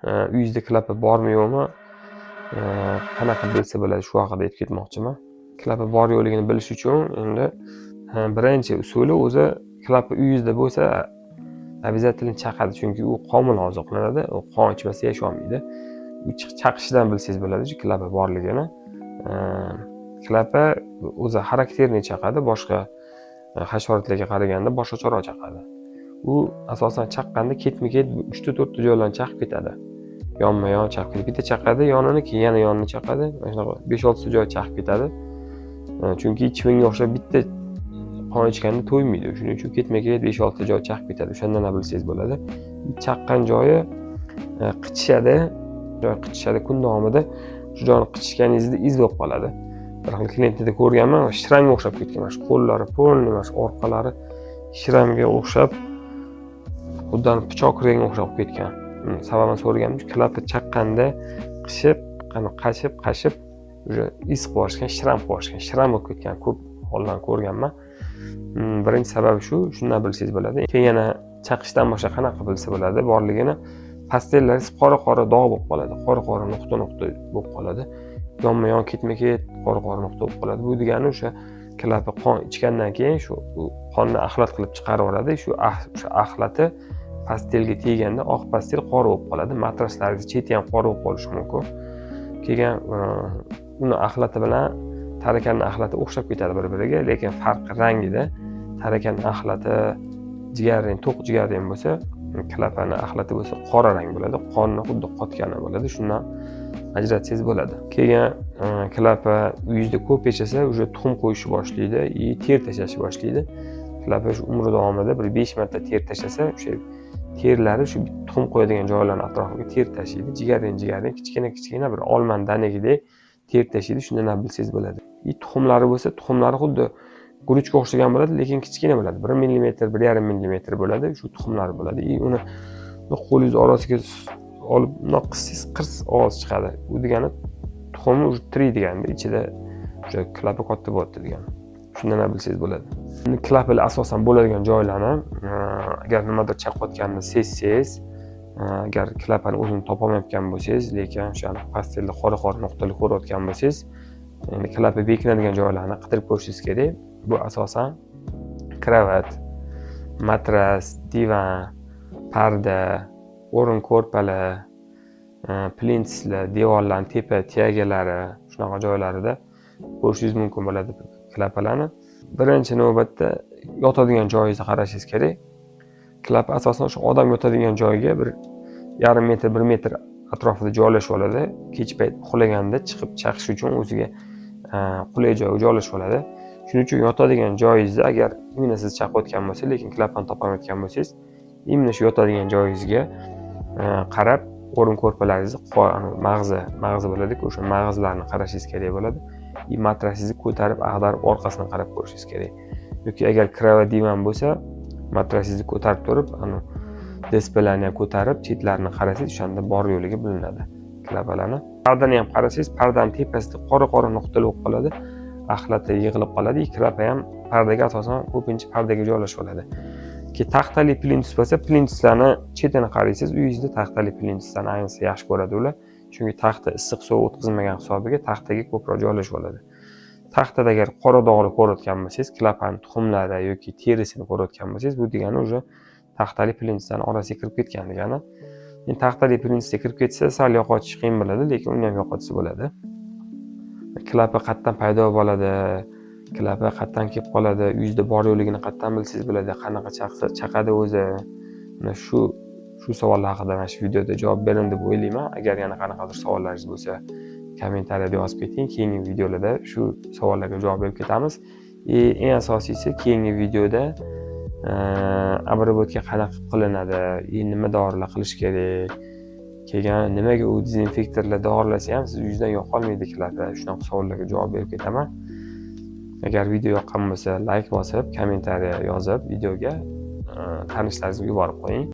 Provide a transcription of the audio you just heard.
uyingizda klapa bormi yo'qmi, qanaqa bilsa bo'ladi, shu haqida aytib ketmoqchiman. Klapa bor yo'qligini bilish uchun endi birinchi usuli o'zi klapa uyingizda bo'lsa обязательно chaqadi, chunki u qon bilan oziqlanadi. U qon ichmasa yashay olmaydi. U chaqishidan bilsangiz bo'ladi, klapa borligini. Klapa o'zi xarakterni chaqadi, boshqa hasharotlarga qaraganda boshqacharoq chaqadi. U asosan chaqqanda ketma-ket 3-4 ta joylarni chaqib ketadi. Yonma-yon chaqib ketadi. Bitta chaqadi, yonini, keyin yana yonini chaqadi. Mana shunaqa 5-6 ta joy chaqib ketadi. Chunki chivingga o'xshab bitta qon ichganda to'ymaydi. Shuning uchun ketma-ket 5-6 ta joy chaqib ketadi. O'shandan bilsangiz bo'ladi. Chaqqan joyi qichishadi. Joy qichishadi, kun davomida shu joyni qichishganingizda iz bo'lib qoladi. Bir xil klientlarda ko'rganman, shiranga o'xshab ketgan. Mana shu qo'llari, polni, mana shu orqalari shiranga o'xshab, xuddi pichoq rengiga o'xshab ketgan. Sababini so'ragandim, klapa chaqqanda qashib, o'sha iz qo'yishgan, shiram qo'yishgan, shiram bo'lib ketgan. Ko'p hollarni ko'rganman. Birinchi sababi shu, shundan bilsangiz bo'ladi. Keyin yana chaqishdan boshqa qanaqa bilsa bo'ladi borligini, pastellaringiz qora-qora dog' bo'lib qoladi. Qora-qora nuqta-nuqta bo'lib qoladi. Yonma-yon ketma-ket qora-qora nuqta bo'lib qoladi. Bu degani o'sha klapa qon ichgandan keyin shu qonni axlat qilib chiqarib yuboradi. Shu axlati pastelga teganda oq pastel qora bo'lib qoladi. Matraslaringiz cheti ham qora bo'lib qolishi mumkin. Keyin uni axlati bilan tarakanning axlati o'xshab ketadi bir-biriga, lekin farqi rangida. Tarakanning axlati jigarrang, to'q jigarrang bo'lsa, klapaning axlati bo'lsa qora rang bo'ladi. Qonni xuddi qotgani bo'ladi. Shundan ajratsangiz bo'ladi. Keyin klapa uyingizda ko'p yashasa, o'sha tuxum qo'yishni boshlaydi, ter tashlashni boshlaydi. Klapa shu umri davomida bir 5 marta ter tashlasa, o'sha terlari shu tuxum qo'yadigan joylarning atrofiga ter tashlaydi. Jigarrang, kichkina bir olman danagidek ter tashlaydi. Shundan bilsangiz bo'ladi. Tuxumlari bo'lsa, tuxumlari xuddi guruchga o'xshagan bo'ladi, lekin kichkina bo'ladi. 1 mm, 1,5 mm bo'ladi. Shu tuxumlari bo'ladi. Uni qo'lingiz orasiga olib bundoq qissangiz qirs ovoz chiqadi. Bu degani tuxumi уже deganda ichida o'sha klapa katta bo'lyapti degani. Shundan bilsangiz bo'ladi. Endi klapalar asosan bo'ladigan joylarni agar nimadir chaqayotganini sezsangiz, agar klapani o'zini topa olmayotgan bo'lsangiz, lekin o'sha pastelda qora-qora nuqtali ko'rayotgan bo'lsangiz, endi klapa bekinadigan joylarni qidirib ko'rishingiz kerak. Bu asosan kravat, matras, divan, parda, o'rin ko'rpalar, plintislar, devorlarning tepa tiyagalari, shunaqa joylarida ko'rishingiz mumkin bo'ladi klapalarni. Birinchi navbatda yotadigan joyingizni qarashingiz kerak. Klapa asosan shu odam yotadigan joyga 1,5 metr, 1 metr atrofida joylashib oladi. Kech payt uxlaganda chiqib chaqish uchun o'ziga qulay joyga joylashib oladi. Shuning uchun yotadigan joyingizda agar imенно siz chaqayotgan bo'lsa, lekin klapani topolmayotgan bo'lsangiz, imенно shu yotadigan joyingizga qarab o'rin ko'rpalaringizni mag'zi bo'ladi-ku, o'sha mag'izlarni qarashingiz kerak bo'ladi. Matrasingizni ko'tarib, ag'darib orqasidan qarab ko'rishingiz kerak. Yoki agar kravat divan bo'lsa, matrasingizni ko'tarib turib, displayni ham ko'tarib, chetlarini qarasangiz, o'shanda bor yo'ligi bilinadi klapalarni. Pardani ham qarasangiz, pardaning tepasida qora-qora nuqtalar bo'lib qoladi. Axlati yig'ilib qoladi. Klapa ham pardaga asosan ko'pincha pardaga joylashib oladi. Taxtali plintus bo'lsa, plintuslarni chetini qaraysiz, uyingizda taxtali plintuslarni ayniqsa yaxshi ko'radi ular. Chunki taxta issiq suv o'tkazilmagan hisobiga taxtaga ko'proq joylashib oladi. Taxtada agar qora dog'ni ko'rayotgan bo'lsangiz, klapaning tuxumlari yoki terisini ko'rayotgan bo'lsangiz, bu degani o'sha taxtali plintuslarning orasiga kirib ketgan degani. Endi taxtali plintusga kirib ketsa, sal yo'qotish qiyin bo'ladi, lekin uni ham yo'qotsa bo'ladi. Klapa qayerdan paydo bo'ladi? Klapa qayerdan kelib qoladi? Uyingizda bor yo'qligini qayerdan bilsangiz bo'ladi? Qanaqa chaqadi o'zi? Mana shu savollar haqida mana shu videoda javob beraman deb o'ylayman. Agar yana qanaqadir savollaringiz bo'lsa, kommentariyada yozib keting. Keyingi videolarda shu savollarga javob berib ketamiz. Eng asosiysi keyingi videoda обработка qanaqa qilinadi, nima dorilar qilish kerak, keyin nimaga u dezinfektorlar dorilasa ham siz yuzdan yo'qolmaydi klapa. Shunaqa savollarga javob berib ketaman. Agar video yoqqan bo'lsa, like bosib, kommentariya yozib, videoga tanishlaringizni yuborib qo'ying.